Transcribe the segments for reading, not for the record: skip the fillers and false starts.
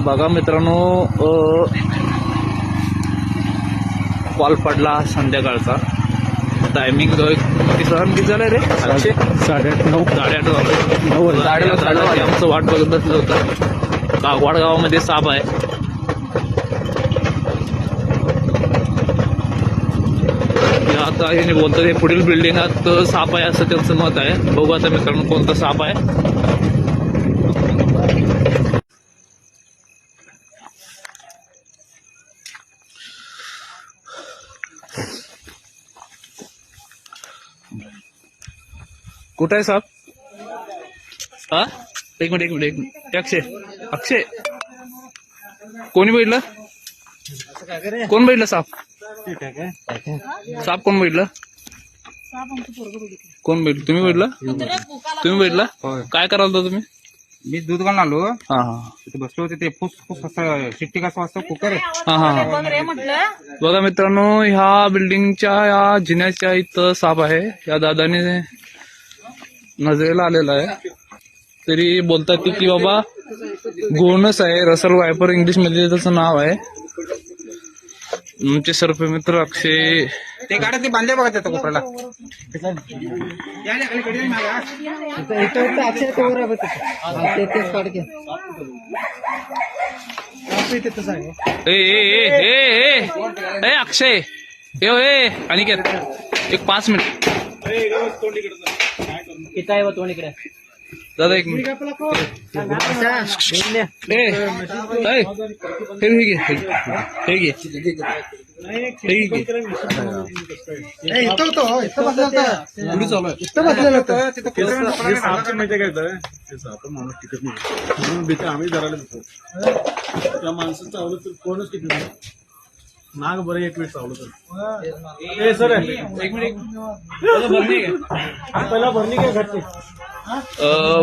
बघा मित्रांनो, कॉल पडला संध्याकाळचा. टायमिंग किती झालंय रे? 8:30 8:30 आमचं वाट बघत बसलं होतं. कागवाड गावामध्ये साप आहे. आता हे बोलतात हे पुढील बिल्डिंगात साप आहे असं त्यांचं मत आहे. बघू आता मित्रांनो कोणता साप आहे. कुठं आहे साप? हा, एक मिनिट अक्षय कोणी बघितलं? कोण बघितलं साप? साप कोण बघितलं? कोण बघितलं? तुम्ही बघितलं? काय कराल तर तुम्ही? मी दूध घालून आलो. हा तिथे बसलो होते. ते फुस असं शिट्टी कसं वाजतं कुकर. हा. बघा मित्रांनो, ह्या बिल्डिंगच्या या जिन्याच्या इथं साप आहे. या दादाने नजरेला आलेला आहे. तरी बोलतात की बाबा गोनस आहे, रसल वायपर इंग्लिश मध्ये त्याचं नाव आहे. आमचे सर्प मित्र अक्षय ते गाड्या ते बांधले बघा त्या कोपऱ्याला. ए अक्षय ए अनिकेत एक 5 मिनिट दादा, 1 मिनिट. माणूस टिकत नाही म्हणून भीती आम्ही धरायला देतो. त्या माणसाचं चावलं तर कोणच टिकत नाही. नाग बरं एक वेळ चावलं तर सर 1 मिनिट पहिला भरणी काय घडते.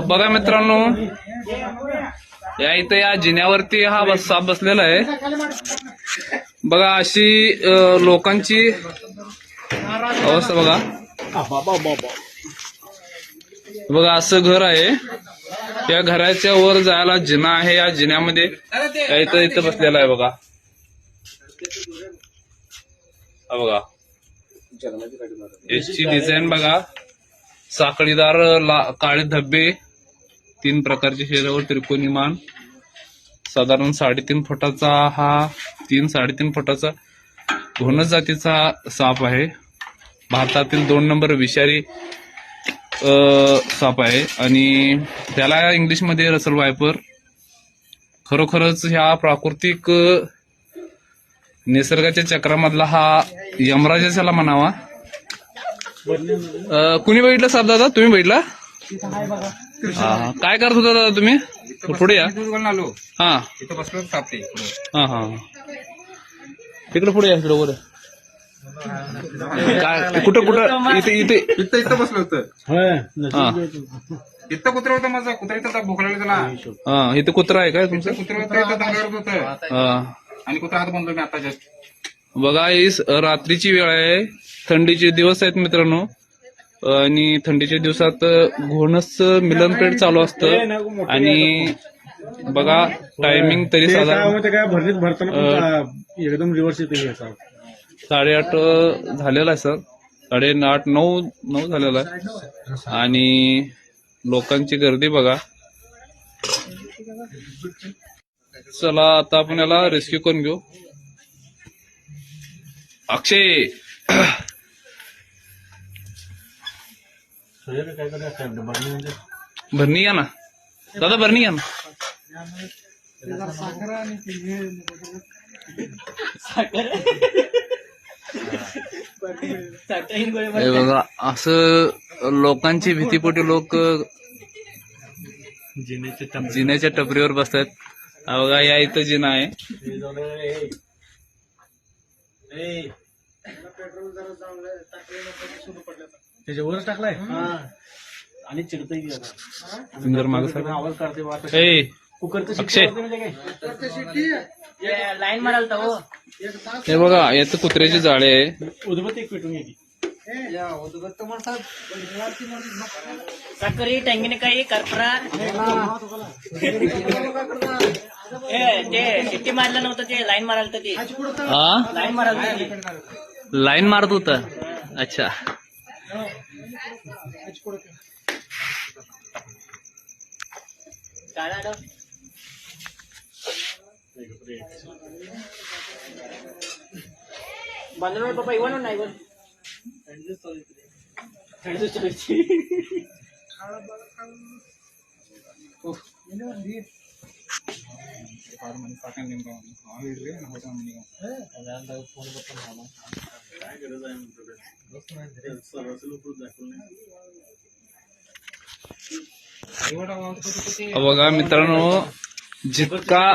बघा मित्रांनो, या इथं या जिन्यावरती हा साप बसलेला आहे. बघा अशी लोकांची अवस्था बघा. बघा असं घर आहे. या घराच्या वर जायला जिना आहे. या जिन्यामध्ये इथं बसलेला आहे बघा. बघा याची डिझाईन बघा. साखळीदार काळे धब्बे, 3 प्रकारचे चेहऱ्यावर त्रिकोणी मान, साधारण 3.5 फुटाचा हा 3-3.5 फुटाचा घोणस जातीचा साप आहे. भारतातील 2 नंबर विषारी साप आहे आणि त्याला इंग्लिशमध्ये रसल वायपर. खरोखरच ह्या प्राकृतिक निसर्गाच्या चक्रामधला हा यमराजाला म्हणावा. कुणी बघितलं साप दादा? तुम्ही बघितला? काय करत होता दादा तुम्ही? पुढे या. दूध घालून आलो. हा तिथे बसलो साप ते. हा तिकडे पुढे या. तिकडे वर काय कुठं इथं बसलो होतं. हा इथं कुत्रा होतं माझा. कुत्रा इथं भोकला त्याला. हा इथे कुत्रा आहे काय तुमचं? कुत्रा होतं इथं दंगावरत होतं हा. आणि कुत्रा हात बांधलो मी आता जस्ट. बघा ही रात्रीची वेळ आहे. थंडीचे दिवस आहेत मित्रांनो आणि थंडीच्या दिवसात घोणस मिलनपेठ चालू असतं. आणि बघा टायमिंग तरी साधारण काय भरणीत भरताना एकदम रिव्हर्स येते. 8:30 झालेला आहे सर. 8:30-9 झालेला आहे आणि लोकांची गर्दी बघा. चला आता आपण याला रेस्क्यू करून घेऊ. अक्षय भरणी घ्या ना दादा, भरणी घ्या ना. हे बघा असं लोकांची भीतीपोटी लोक जिन्याच्या टपरीवर बसतात. हा बघा या इथं जिना आहे. त्याच्यावरच टाकलाय आणि चिडतय सुंदर माग आवाज काढते. अक्षय लाईन माराल तर हे बघा याचं कुत्र्याची जाळे आहे. उदबत्ती एक पेटून घ्यायची. ಸಕ್ಕರೆ ತೆಂಗಿನಕಾಯಿ ಕರ್ಪೂರ ते शिट्टी मारलं नव्हतं ते लाईन मारायला तर ते हा लाईन मारायला लाईन मारत होता. अच्छा. बांधणार पप्पा इवन नाही इवन काय गरज आहे म्हणतो बघा मित्रांनो, जितका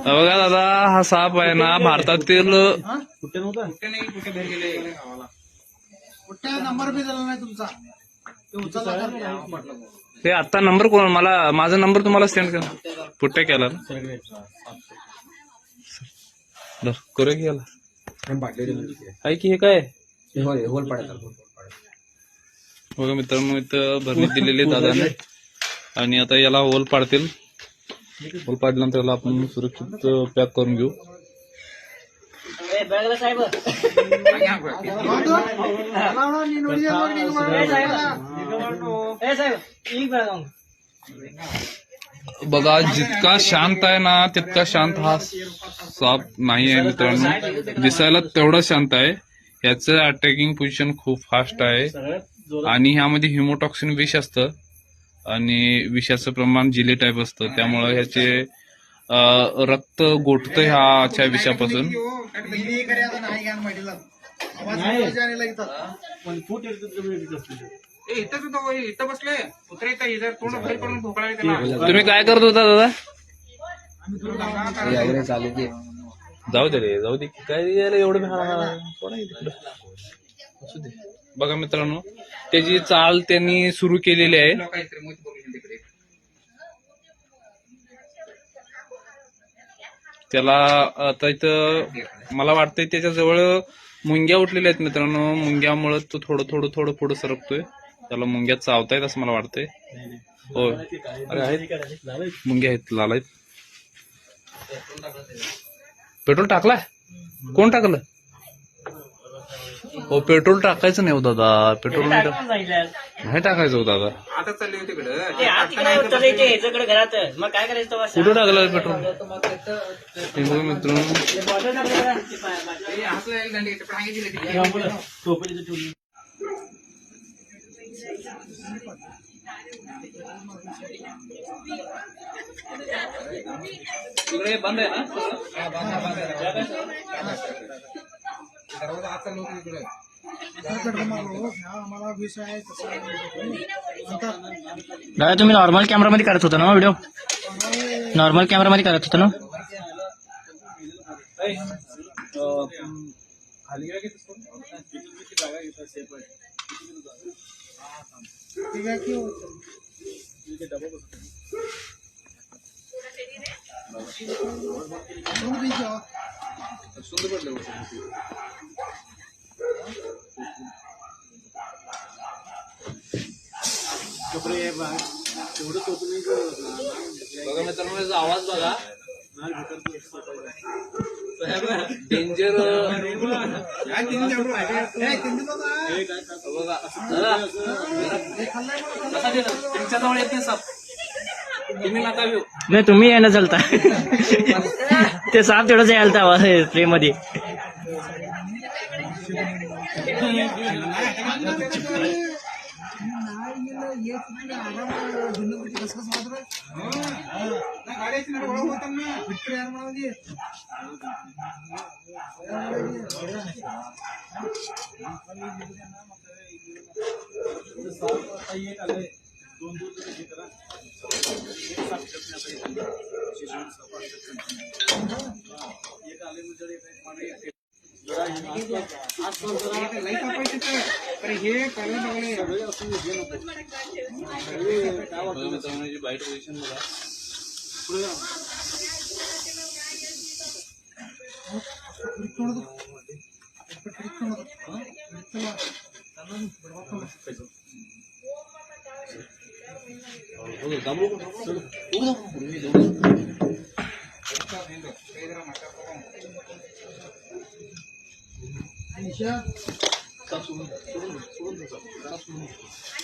बघा दादा, हा साप आहे ना भारतातील कुठे नव्हता कुठे बाहेर गेले कुठे नंबर बी दिला नाही तुमचा ते उचलला ते आता नंबर कोण मला माझा नंबर तुम्हाला सेंड करा. पुट्ट्या केला ना करूया की याला आहे की हे काय बघा मित्रांनो, इथं भरणी दिलेली दादाने आणि आता याला होल पाडतील. होल पाडल्यानंतर याला आपण सुरक्षित पॅक करून घेऊ. साहेब बघा, जितका शांत आहे ना तितका शांत हा साप नाही आहे मित्रांनो. दिसायला तेवढा शांत आहे. याचं अटॅकिंग पोझिशन खूप फास्ट आहे आणि ह्यामध्ये हिमोटॉक्सिन विष असतं आणि विषाचं प्रमाण जिले टाईप असतं. त्यामुळे ह्याचे रक्त गोठतं ह्याच्या विषापासून. इथं बसले कुत्रे इथं तोंड बाहेर करून भोकळा त्याला. तुम्ही काय करत होता दादा? जाऊ दे रे, जाऊ दे. काय यायला एवढं असू दे. बघा मित्रांनो, त्याची चाल त्यांनी सुरू केलेली आहे. त्याला आता इथं मला वाटतंय त्याच्याजवळ मुंग्या उठलेल्या आहेत मित्रांनो. मुंग्यामुळे तो थोडं पुढे सरकतोय. त्याला मुंग्या चावतायत असं मला वाटतंय. हो, अरे आहेत मुंग्या आहेत, लाल आहेत. पेट्रोल टाकलाय? कोण टाकलं? हो, पेट्रोल टाकायचं नाही हो दादा. पेट्रोल नाही टाकायचं हो दादा. आता चालले तिकडं याच्याकडे घरात मग काय करायचं कुठं टाकलं पेट्रोल? हे बघा मित्रांनो, बंद आहे ना. दादा तुम्ही नॉर्मल कॅमेरामध्ये करत होता ना व्हिडिओ? नॉर्मल कॅमेरामध्ये करत होता ना? बघा मित्रांनो, याचा आवाज बघा. डेंजर. तुमच्याजवळ येत नाही साप, तुम्ही नका येऊ. नाही तुम्ही येणं चालता. ते साप तेवढंच यायला आवाज स्प्रे मध्ये. बाईट पोझिशन बघा.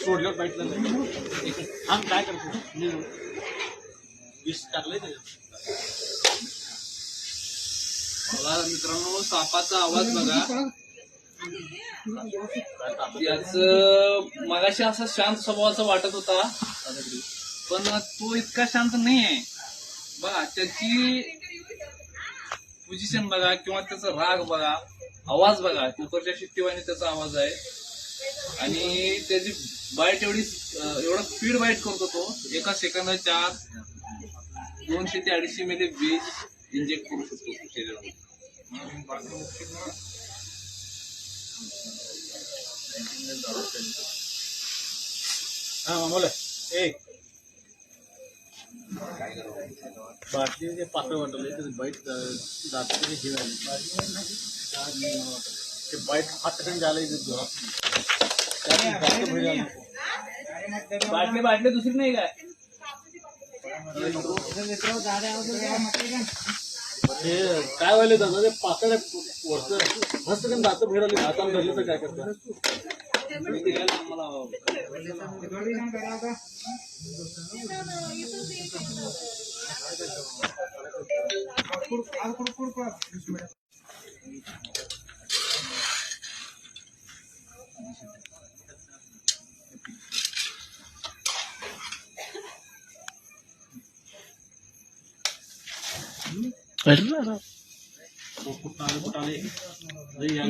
सोडल्यावर बाईटला आम काय करतो विष टाकलंय त्याच्यात. बघा मित्रांनो, सापाचा आवाज बघा. याच मगाशी असा शांत स्वभावाचा वाटत होता, पण तो इतका शांत नाही आहे. बघा त्याची पोझिशन बघा किंवा त्याचा राग बघा, आवाज बघा, कुकरच्या शिट्टीवाणी त्याचा आवाज आहे. आणि त्याची बाईट एवढा स्पीड बाईट करतो तो. एका सेकंदाच्या 200 ते 250 मध्ये विष इंजेक्ट करू शकतो शरीरामध्ये. हा मामूला ए बाटली जे पातळ वाटले ते बाईट जाते हे झाले ते बाईट हात सेकंड झालं बाटली दुसरी नाही काय. हे काय व्हायला दादा ते पातळ वरचं हात सेकंड दात फिरवले हाताने धरले तर काय करतात.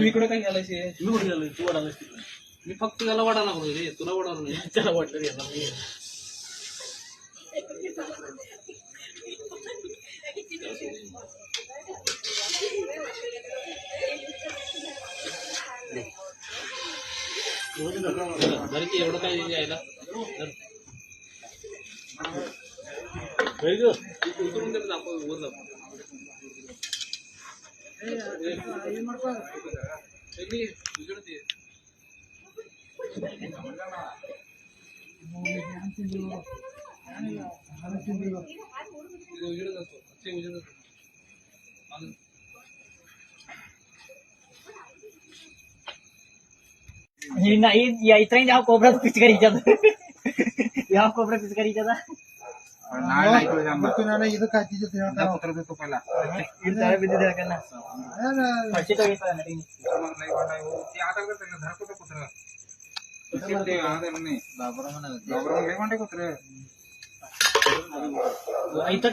इकडे काय घालायचे? मी कुठे गेलो तू वाढायला तिकडे मी फक्त त्याला वाढायला लागलो रे, तुला वाढायला नाही. त्याला वाटलं रे याला मी बरं की एवढं काय यायला उतरून त्याला दाखव वर दाखव. ही नाही या इतरांनी या कोपऱ्यात पिचकारी या कोपऱ्यात पिचकारी इथं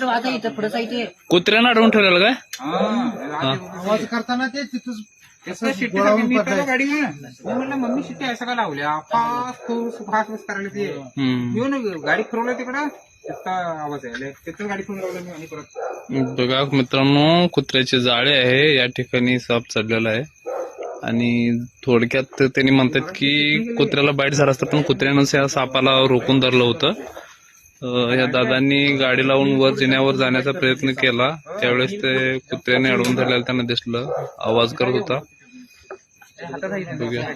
वाचा इथं पुढे साहित्य कुत्र्यानं अडवून ठेवलेलं काय? आवाज करताना ते तिथंच गाडी म्हणलं मम्मी शिट्टी असं का लावल्या फास्ट करायला ते येऊन गाडी फिरवलं तिकडं त्याचा आवाज आहे त्याच गाडी फिरून लावलं मी आणि परत. बघा मित्रांनो, कुत्र्याचे जाळे आहे, या ठिकाणी साप चढलेला आहे. आणि थोडक्यात त्यांनी म्हणतात की कुत्र्याला बाईट झाला असतं, पण कुत्र्यानंच या सापाला रोखून धरलं होतं. या दादांनी गाडी लावून वर जिन्यावर जाण्याचा प्रयत्न केला, त्यावेळेस ते कुत्र्याने अडवून धरलेलं त्यांना दिसलं, आवाज करत होता. बघूया.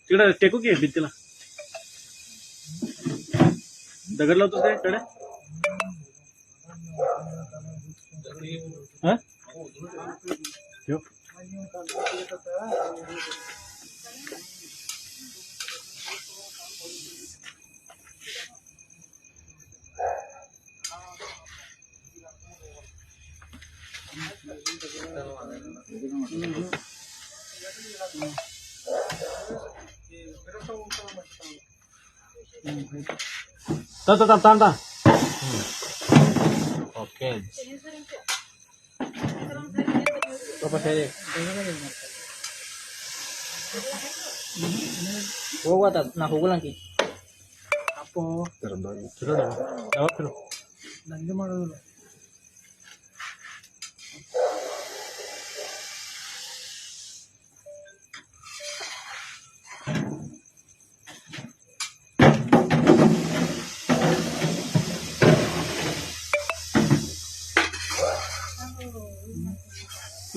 तिकडे टेकू की भिंतीला दगड लावतो ते कडे. ओके ना ಹೋಗಲ್ಲ ಅಪ್ಪೋ ನಂಗೆ ಮಾಡೋದಿಲ್ಲ.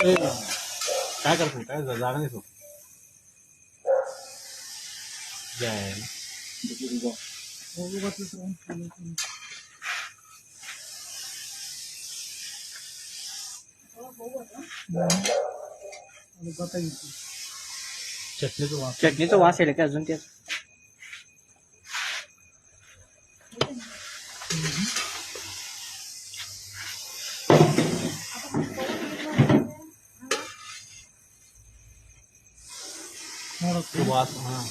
काय करतो काय जागा नाही तो चटणीचा वास आहे का अजून त्यात वास हा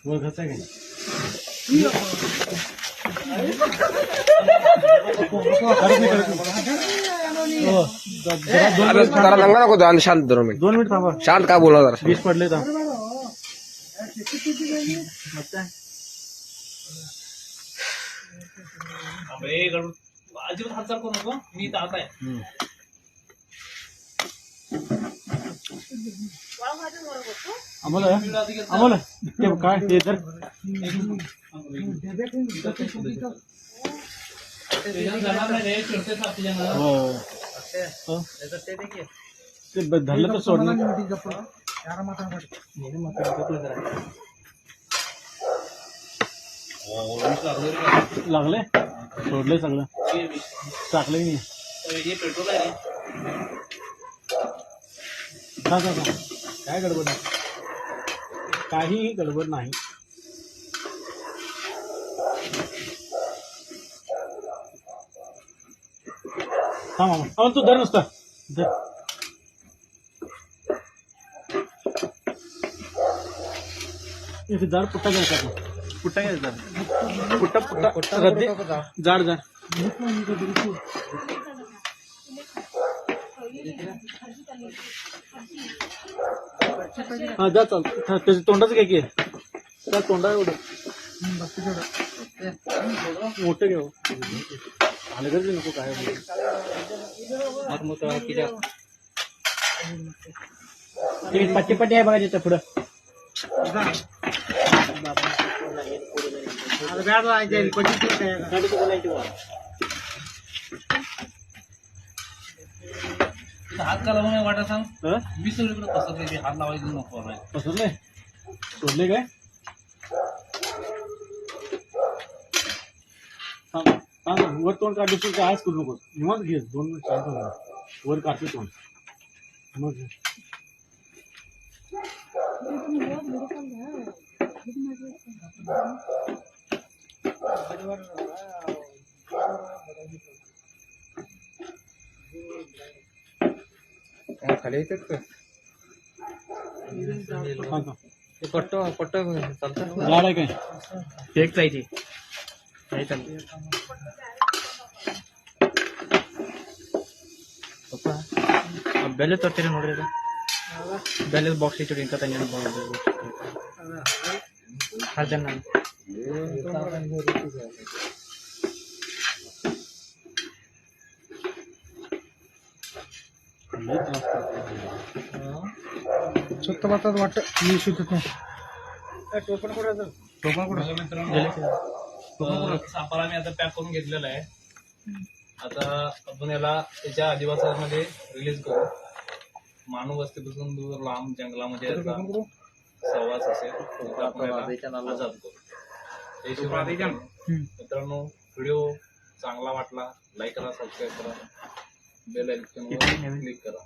वर घरचा आहे जरा दंगा नको आणि शांत 2 मिनिट 2 मिनिट थांबा शांत का बोला जरा 20 पडले तर अजिबात हालचाल करू नको मी इथं आता आहे आम्हाला ते काय ते तर ते धरलं तर सोडलं लागले सोडले सगळं टाकलंय नाही पेट्रोल आहे काय गडबड नाही काहीही गडबड नाही हा मामा तू धर नुसता धर जाड पुट्टा घ्यायचा पुट्टा घ्यायचा पुट्टा पुट्टा रद्दी जाड जाड हा जा चाल त्याच्या तोंडाचं काय की त्या तोंडा एवढं मोठं घेऊ आलं गरज नको काय पट्टी पट्टी आहे बघा तिथं पुढं हात का लावून वाटा सांग मी सगळीकडे पसरले हात लावायचं नको पसरले सोडले काय वर तोंड काढतो काय आज करू नको निवांत घे 2 मिनिट शांत हो वर काढतो तोंड मग खाली येतात का पट्ट चालतं झाड आहे काय एक पाहिजे काय चालतं ಬೆಲೆ ತರ್ತೀರಿ ನೋಡ್ರಿ ಅದು ಬೆಲೆ ಬಾಕ್ಸ್ ಇಟ್ಟು ಇಂಕ ತಂಗಿ ಜನ स्वतः मातात वाटत मी शुद्ध टोपण सापाला मी आता पॅक करून घेतलेला आहे आता आपण याला त्याच्या आदिवासामध्ये रिलीज करू मानव वस्तीपासून दूर लांब जंगलामध्ये सहवास असेल आजाद करू मित्रांनो व्हिडिओ चांगला वाटला लाईक करा सबस्क्राईब करा बेल आयकॉनवर क्लिक करा